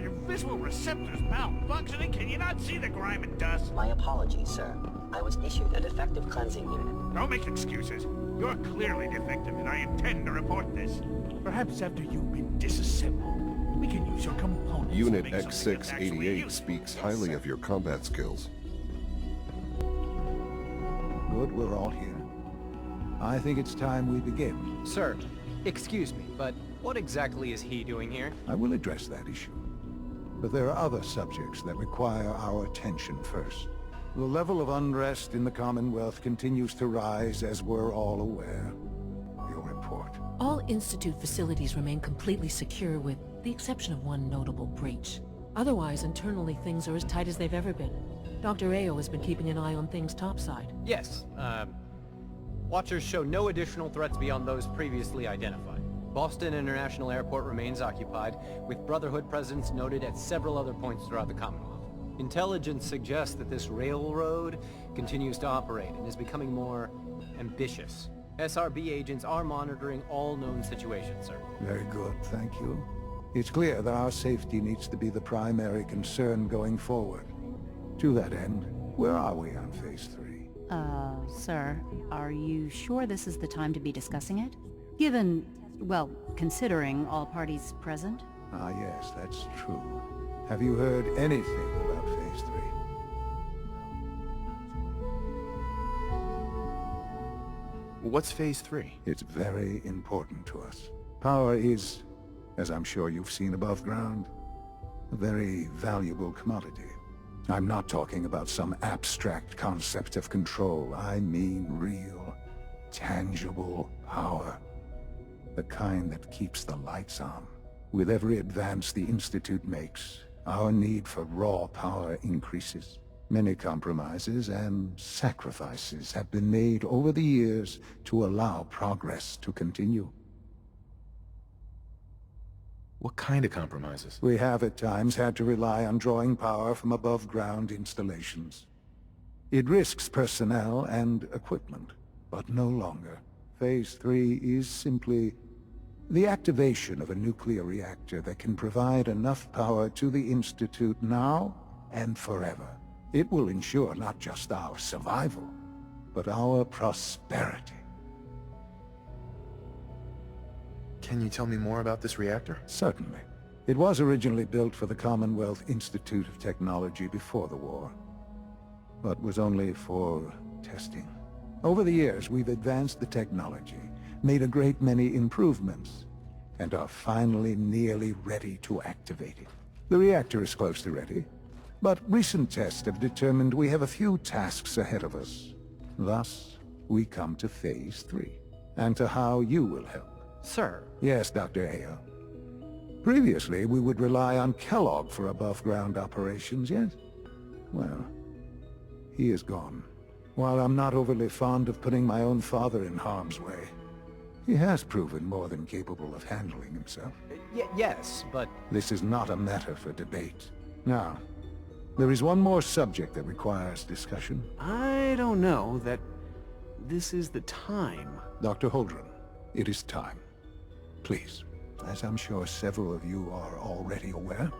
Are your visual receptors malfunctioning? Can you not see the grime and dust? My apologies, sir. I was issued a defective cleansing unit. Don't make excuses. You're clearly defective, and I intend to report this. Perhaps after you've been disassembled, we can use your components. Unit to make something that's actually X688 useful. speaks highly of your combat skills. Good, we're all here. I think it's time we begin. Sir, excuse me, but what exactly is he doing here? I will address that issue. But there are other subjects that require our attention first. The level of unrest in the Commonwealth continues to rise, as we're all aware. Your report. All Institute facilities remain completely secure with the exception of one notable breach. Otherwise, internally things are as tight as they've ever been. Dr. Ayo has been keeping an eye on things topside. Yes, Watchers show no additional threats beyond those previously identified. Boston International Airport remains occupied, with Brotherhood presence noted at several other points throughout the Commonwealth. Intelligence suggests that this railroad continues to operate and is becoming more ambitious. SRB agents are monitoring all known situations, sir. Very good, thank you. It's clear that our safety needs to be the primary concern going forward. To that end, where are we on Phase 3? Sir, are you sure this is the time to be discussing it? Given, well, considering all parties present? Ah, yes, that's true. Have you heard anything about Phase 3? What's Phase 3? It's very important to us. Power is, as I'm sure you've seen above ground, a very valuable commodity. I'm not talking about some abstract concept of control. I mean real, tangible power. The kind that keeps the lights on. With every advance the Institute makes, our need for raw power increases. Many compromises and sacrifices have been made over the years to allow progress to continue. What kind of compromises? We have at times had to rely on drawing power from above-ground installations. It risks personnel and equipment, but no longer. Phase 3 is simply the activation of a nuclear reactor that can provide enough power to the Institute now and forever. It will ensure not just our survival, but our prosperity. Can you tell me more about this reactor? Certainly. It was originally built for the Commonwealth Institute of Technology before the war, but was only for testing. Over the years, we've advanced the technology, made a great many improvements, and are finally nearly ready to activate it. The reactor is close to ready, but recent tests have determined we have a few tasks ahead of us. Thus, we come to Phase 3, and to how you will help. Sir. Yes, Dr. Ayo. Previously, we would rely on Kellogg for above-ground operations, yes? Well, he is gone. While I'm not overly fond of putting my own father in harm's way, he has proven more than capable of handling himself. Yes, but... This is not a matter for debate. Now, there is one more subject that requires discussion. I don't know that this is the time. Dr. Holdren, it is time. Please, as I'm sure several of you are already aware,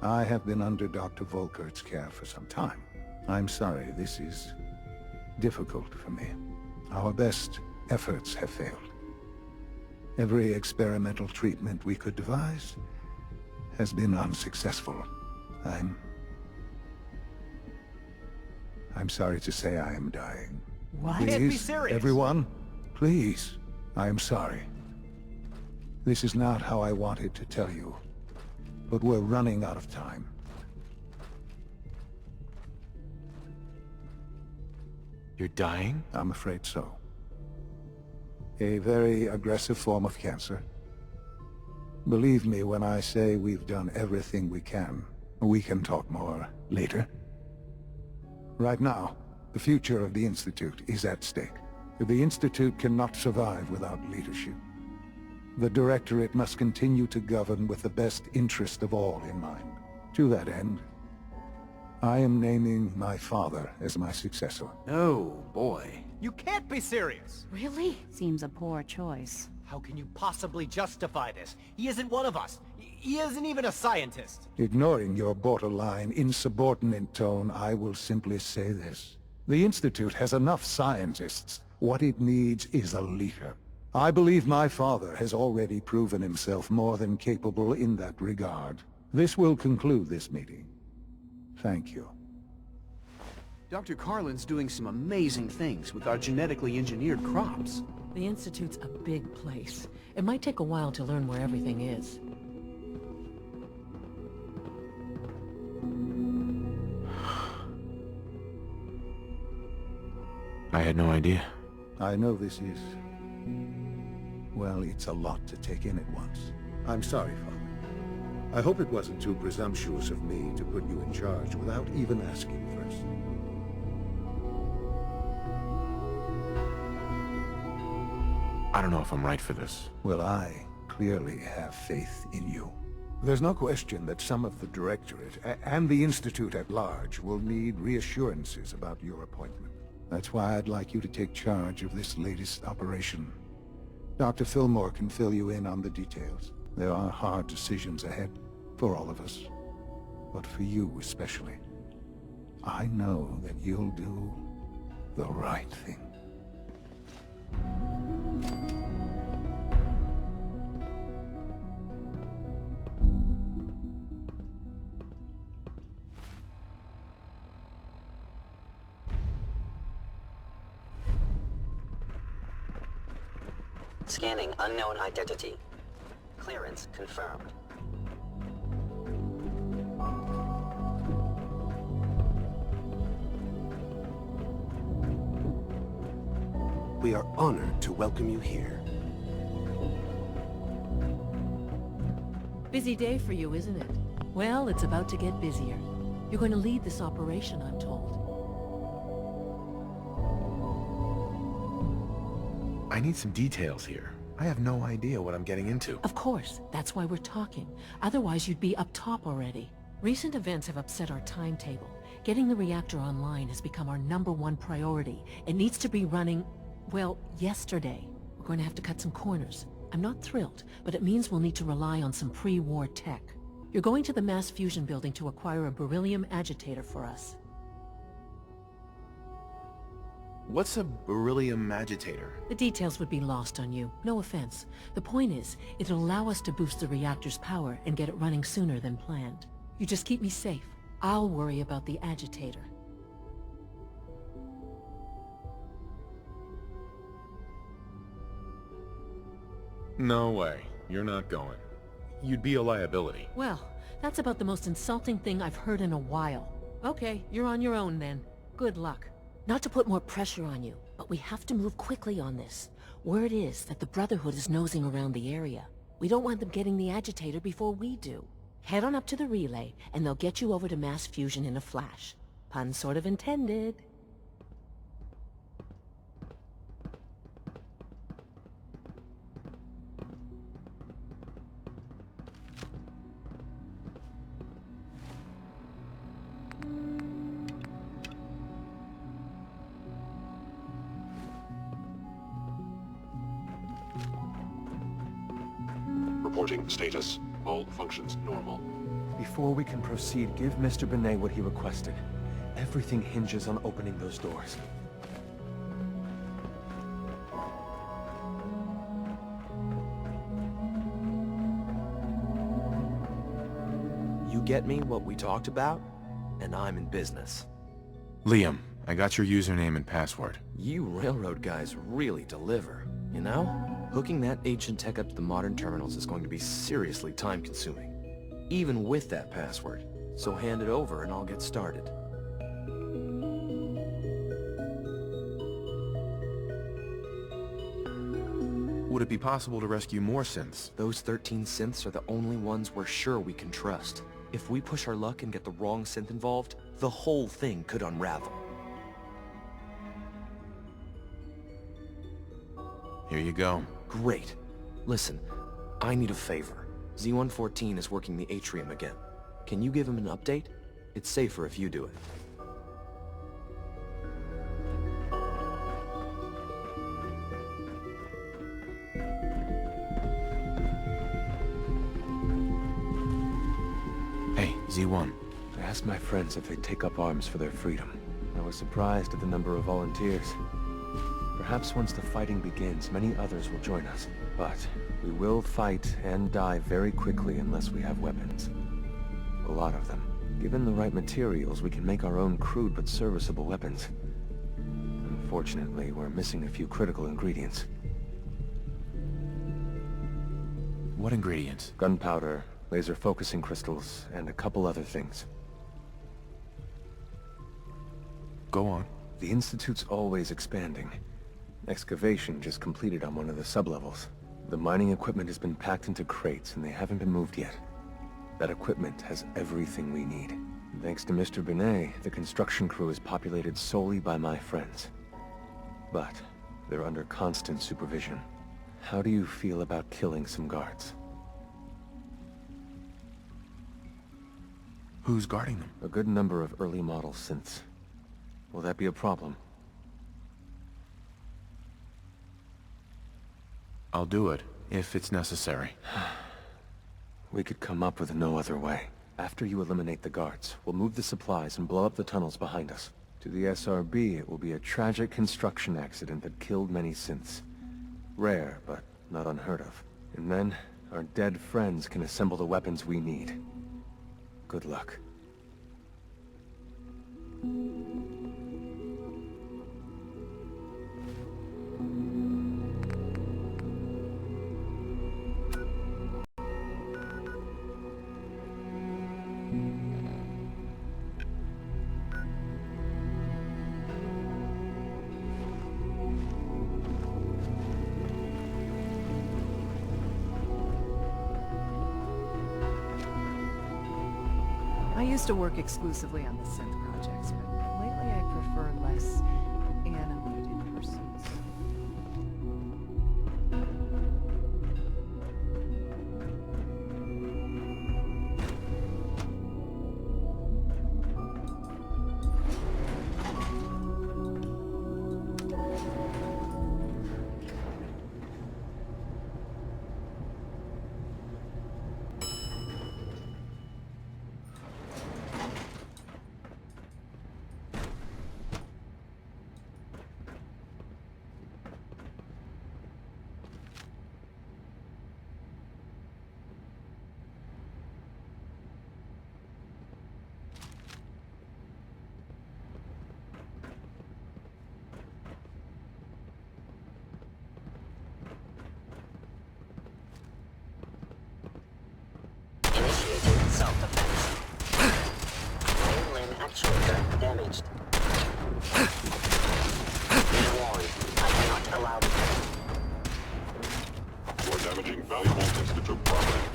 I have been under Dr. Volkert's care for some time. I'm sorry, this is difficult for me. Our best efforts have failed. Every experimental treatment we could devise has been unsuccessful. I'm sorry to say I am dying. What? Please, Can't be serious. everyone, please, I am sorry. This is not how I wanted to tell you, but we're running out of time. You're dying? I'm afraid so. A very aggressive form of cancer. Believe me when I say we've done everything we can. We can talk more later. Right now, the future of the Institute is at stake. The Institute cannot survive without leadership. The Directorate must continue to govern with the best interest of all in mind. To that end, I am naming my father as my successor. Oh, boy. You can't be serious! Really? Seems a poor choice. How can you possibly justify this? He isn't one of us. He isn't even a scientist. Ignoring your borderline insubordinate tone, I will simply say this. The Institute has enough scientists. What it needs is a leader. I believe my father has already proven himself more than capable in that regard. This will conclude this meeting. Thank you. Dr. Carlin's doing some amazing things with our genetically engineered crops. The Institute's a big place. It might take a while to learn where everything is. I had no idea. I know this is... well, it's a lot to take in at once. I'm sorry, Father. I hope it wasn't too presumptuous of me to put you in charge without even asking first. I don't know if I'm right for this. Well, I clearly have faith in you. There's no question that some of the Directorate and the Institute at large will need reassurances about your appointment. That's why I'd like you to take charge of this latest operation. Dr. Fillmore can fill you in on the details. There are hard decisions ahead, for all of us. But for you especially. I know that you'll do the right thing. Scanning unknown identity. Clearance confirmed. We are honored to welcome you here. Busy day for you, isn't it? Well, it's about to get busier. You're going to lead this operation, I'm told. I need some details here. I have no idea what I'm getting into. Of course, that's why we're talking. Otherwise, you'd be up top already. Recent events have upset our timetable. Getting the reactor online has become our #1 priority. It needs to be running, well, yesterday. We're going to have to cut some corners. I'm not thrilled, but it means we'll need to rely on some pre-war tech. You're going to the mass fusion building to acquire a beryllium agitator for us. What's a beryllium agitator? The details would be lost on you. No offense. The point is, it'll allow us to boost the reactor's power and get it running sooner than planned. You just keep me safe. I'll worry about the agitator. No way. You're not going. You'd be a liability. Well, that's about the most insulting thing I've heard in a while. Okay, you're on your own then. Good luck. Not to put more pressure on you, but we have to move quickly on this. Word is that the Brotherhood is nosing around the area. We don't want them getting the agitator before we do. Head on up to the relay, and they'll get you over to mass fusion in a flash. Pun sort of intended. Reporting status. All functions normal. Before we can proceed, give Mr. Benet what he requested. Everything hinges on opening those doors. You get me what we talked about, and I'm in business. Liam, I got your username and password. You railroad guys really deliver, you know? Hooking that ancient tech up to the modern terminals is going to be seriously time-consuming, even with that password. So hand it over and I'll get started. Would it be possible to rescue more synths? Those 13 synths are the only ones we're sure we can trust. If we push our luck and get the wrong synth involved, the whole thing could unravel. Here you go. Great. Listen, I need a favor. Z-114 is working the atrium again. Can you give him an update? It's safer if you do it. Z1. I asked my friends if they'd take up arms for their freedom. I was surprised at the number of volunteers. Perhaps once the fighting begins, many others will join us. But we will fight and die very quickly unless we have weapons. A lot of them. Given the right materials, we can make our own crude but serviceable weapons. Unfortunately, we're missing a few critical ingredients. What ingredients? Gunpowder, laser focusing crystals, and a couple other things. Go on. The Institute's always expanding. Excavation just completed on one of the sublevels. The mining equipment has been packed into crates and they haven't been moved yet. That equipment has everything we need. Thanks to Mr. Binet, the construction crew is populated solely by my friends. But they're under constant supervision. How do you feel about killing some guards? Who's guarding them? A good number of early model synths. Will that be a problem? I'll do it, if it's necessary. We could come up with no other way. After you eliminate the guards, we'll move the supplies and blow up the tunnels behind us. To the SRB, it will be a tragic construction accident that killed many synths. Rare, but not unheard of. And then, our dead friends can assemble the weapons we need. Good luck. I used to work exclusively on the synth projects, but lately I prefer less animated persons. Self-defense. Main limb actuator damaged. Be warned, I cannot allow this. You are damaging valuable Institute property.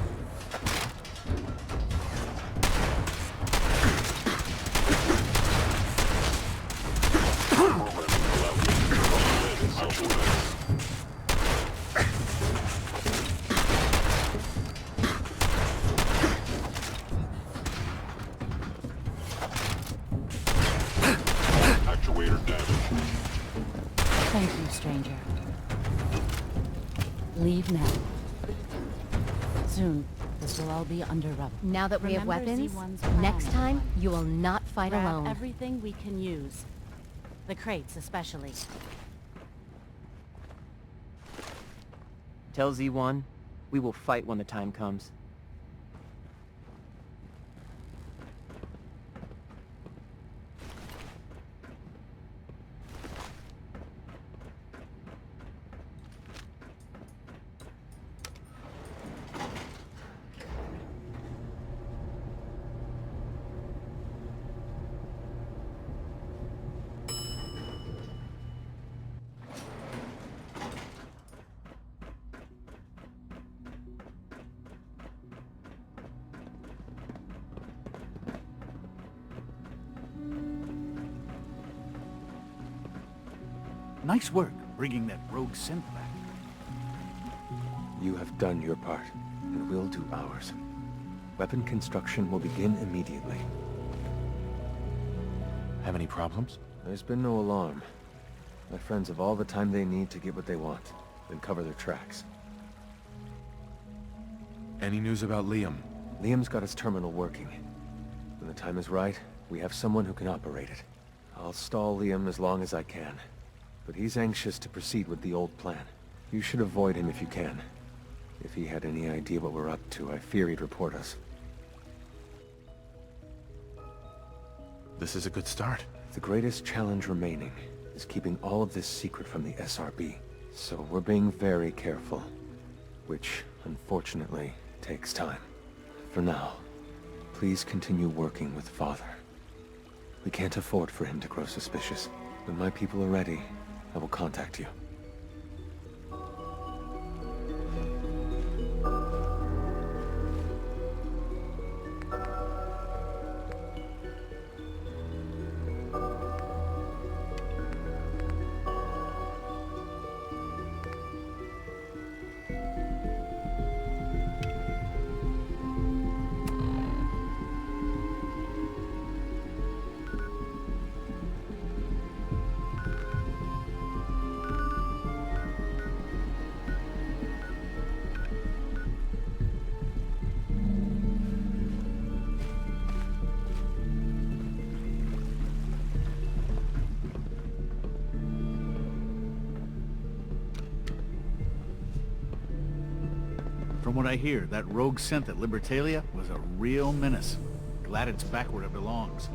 Programming allows you to control in self-defense. Actuator damaged. Thank you, stranger. Leave now. Soon, this will all be under rubble. Now that we have Remember weapons, Z1's plan, next time, everyone. you will not fight Grab alone. everything we can use. The crates, especially. Tell Z1, we will fight when the time comes. Nice work bringing that rogue synth back. You have done your part, and we'll do ours. Weapon construction will begin immediately. Have any problems? There's been no alarm. My friends have all the time they need to get what they want, then cover their tracks. Any news about Liam? Liam's got his terminal working. When the time is right, we have someone who can operate it. I'll stall Liam as long as I can, but he's anxious to proceed with the old plan. You should avoid him if you can. If he had any idea what we're up to, I fear he'd report us. This is a good start. The greatest challenge remaining is keeping all of this secret from the SRB. So we're being very careful, which, unfortunately, takes time. For now, please continue working with Father. We can't afford for him to grow suspicious. When my people are ready, I will contact you. From what I hear, that rogue scent at Libertalia was a real menace. Glad it's back where it belongs.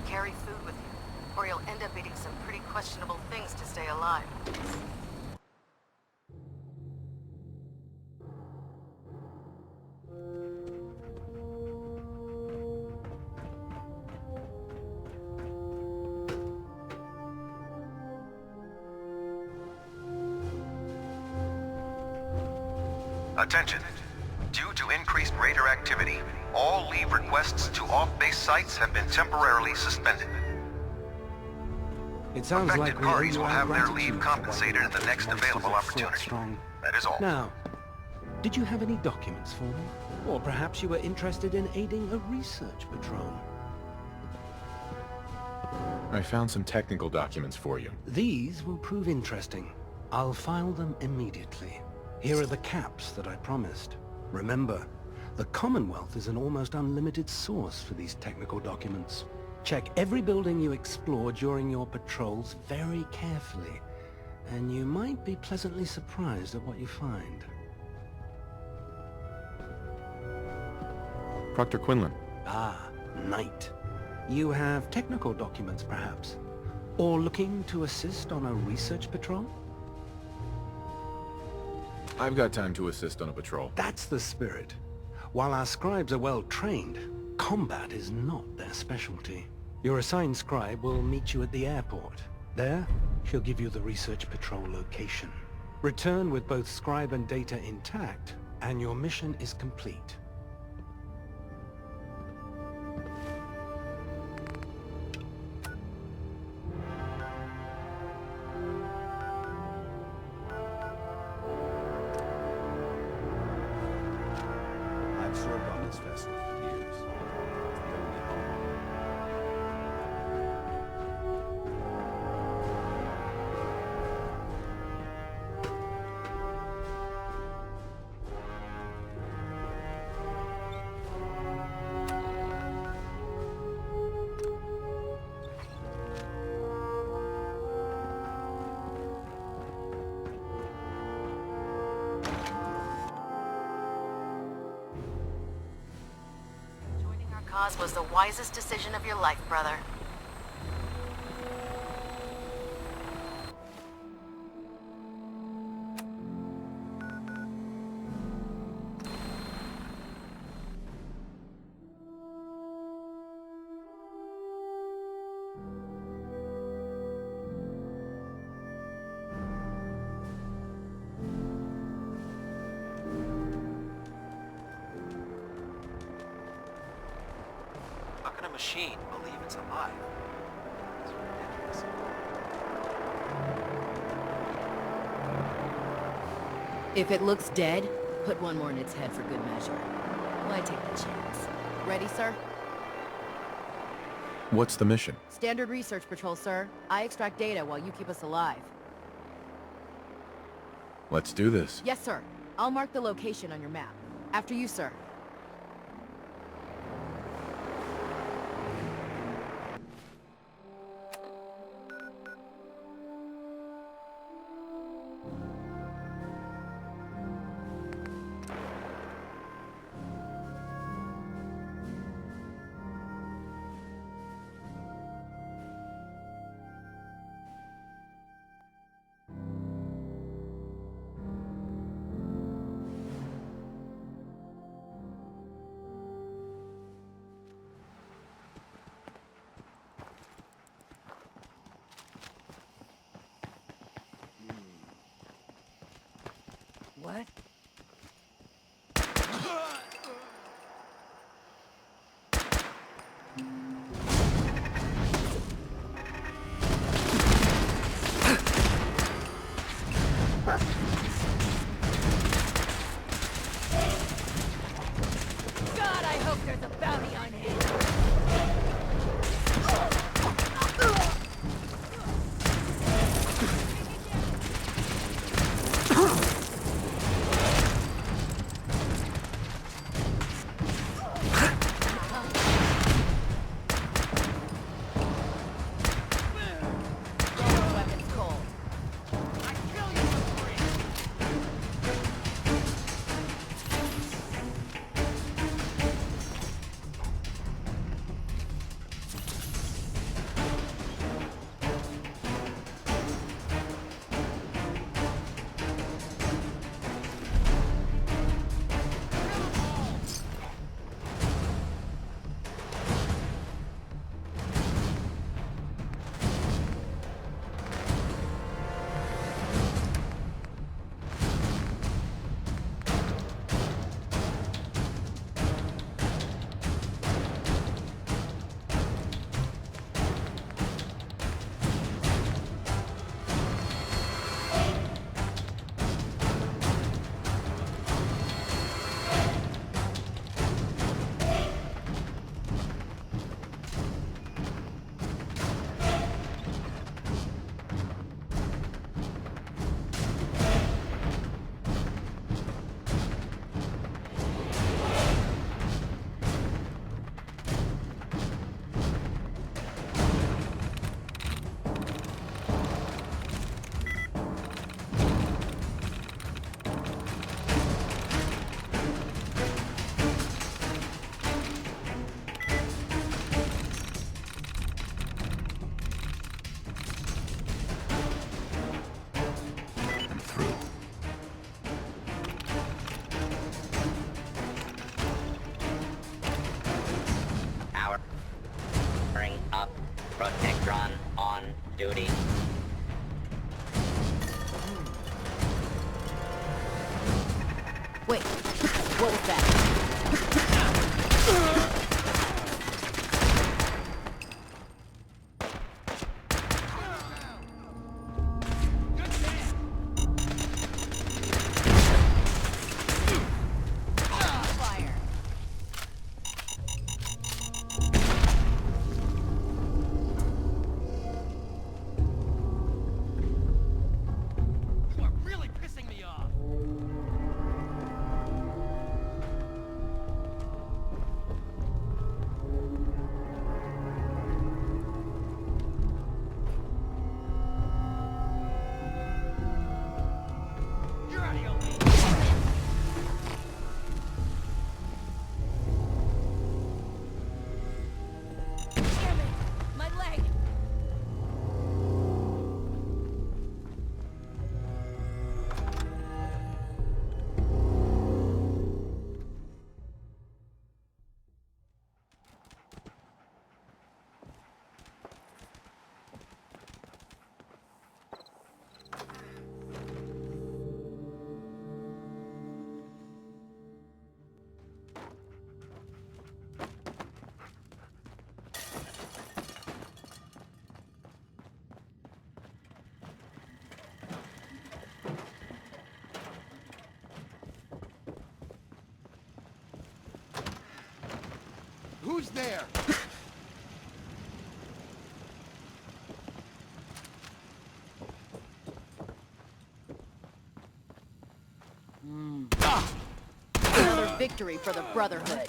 Carry food with you, or you'll end up eating some pretty questionable things to stay alive. Attention. Due to increased raider activity, all leave requests to off-base sites have been temporarily suspended. It sounds Affected like we parties owe you will our have their gratitude leave for compensated in the next what available was a foot opportunity. strong. That is all. Now, did you have any documents for me? Or perhaps you were interested in aiding a research patrol? I found some technical documents for you. These will prove interesting. I'll file them immediately. Here are the caps that I promised. Remember, the Commonwealth is an almost unlimited source for these technical documents. Check every building you explore during your patrols very carefully, and you might be pleasantly surprised at what you find. Proctor Quinlan. Ah, Knight. You have technical documents, perhaps? Or looking to assist on a research patrol? I've got time to assist on a patrol. That's the spirit. While our scribes are well trained, combat is not their specialty. Your assigned scribe will meet you at the airport. There, she'll give you the research patrol location. Return with both scribe and data intact, and your mission is complete. I've served on this vessel for years. It's the only home. Cause was the wisest decision of your life, brother. How can a machine believe it's alive? It's ridiculous. If it looks dead, put one more in its head for good measure. Why take the chance? Ready, sir? What's the mission? Standard research patrol, sir. I extract data while you keep us alive. Let's do this. Yes, sir. I'll mark the location on your map. After you, sir. What? God, I hope there's a bounty on him. duty. Wait, what was that? Who's there? Another victory for the Brotherhood.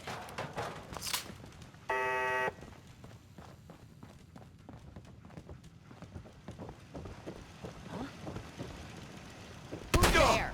Who's there?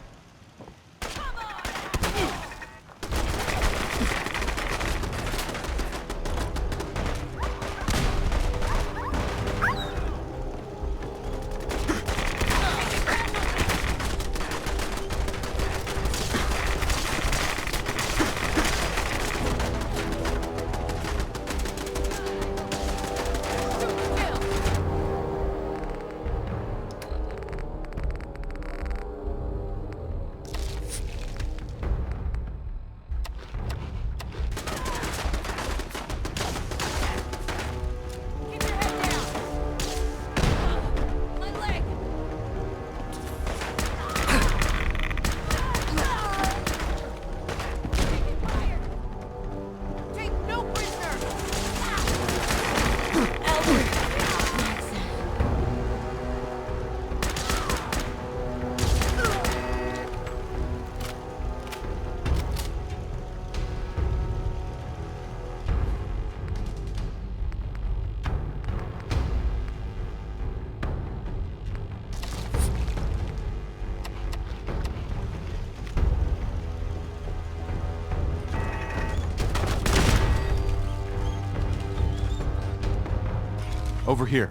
Over here.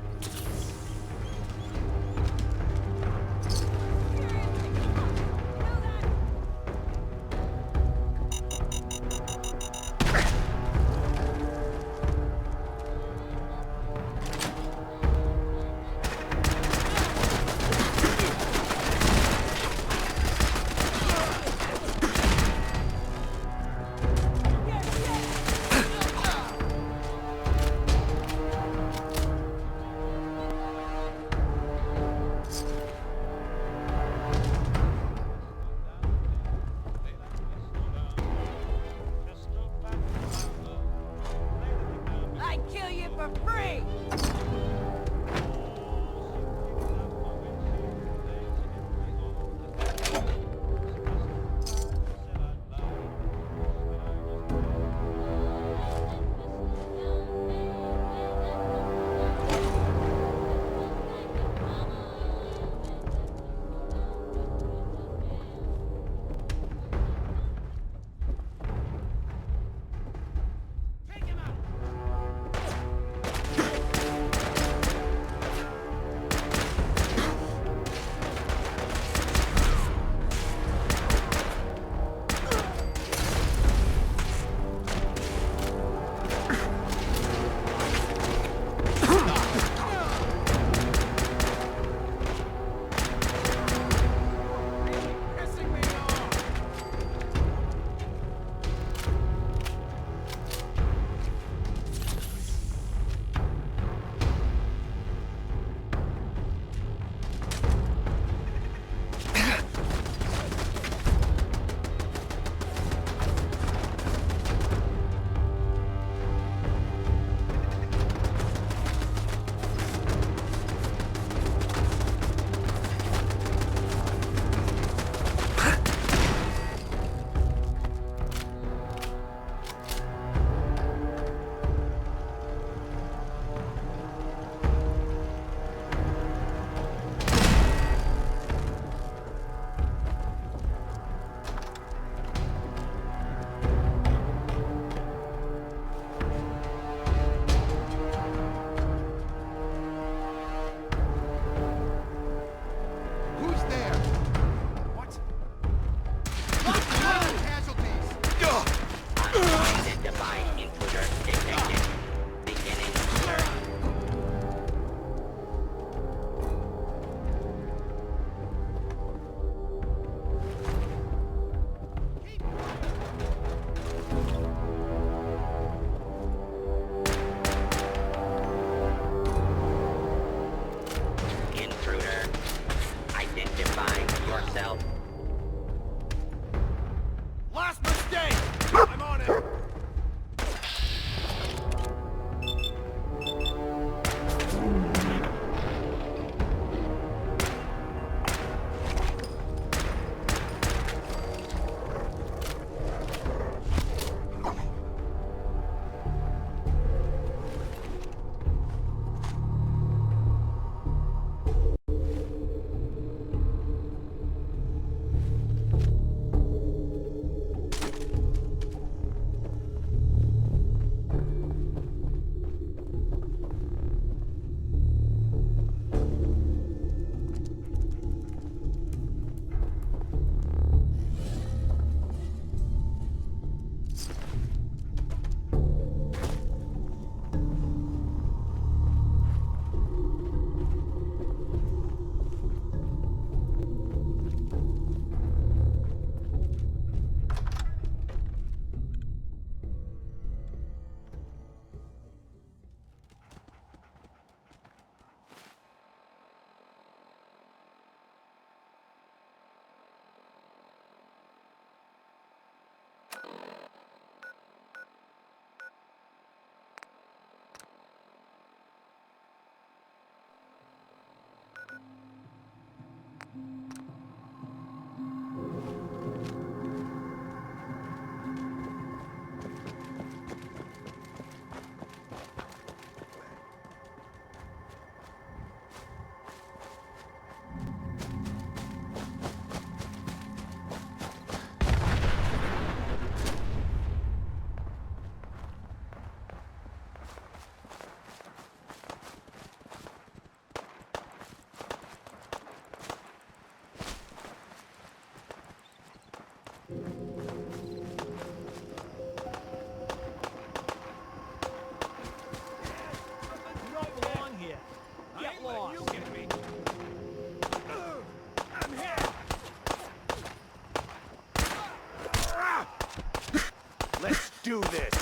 Let's do this!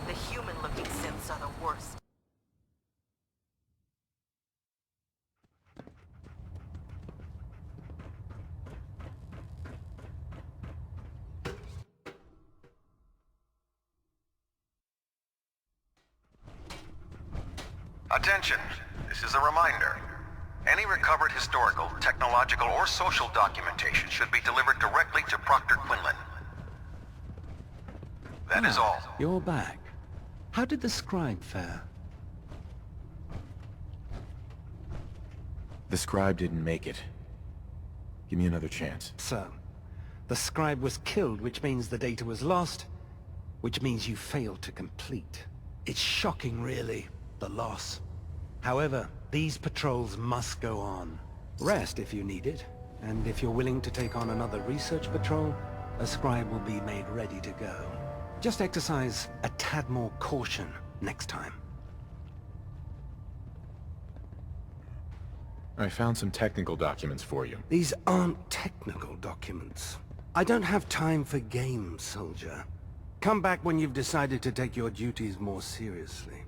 The human-looking synths are the worst. Attention! This is a reminder. Any recovered historical, technological, or social documentation should be delivered directly to Proctor Quinlan. That is all. You're back. How did the scribe fare? The scribe didn't make it. Give me another chance. So, the scribe was killed, which means the data was lost, which means you failed to complete. It's shocking, really, the loss. However, these patrols must go on. Rest if you need it, and if you're willing to take on another research patrol, a scribe will be made ready to go. Just exercise a tad more caution next time. I found some technical documents for you. These aren't technical documents. I don't have time for games, soldier. Come back when you've decided to take your duties more seriously.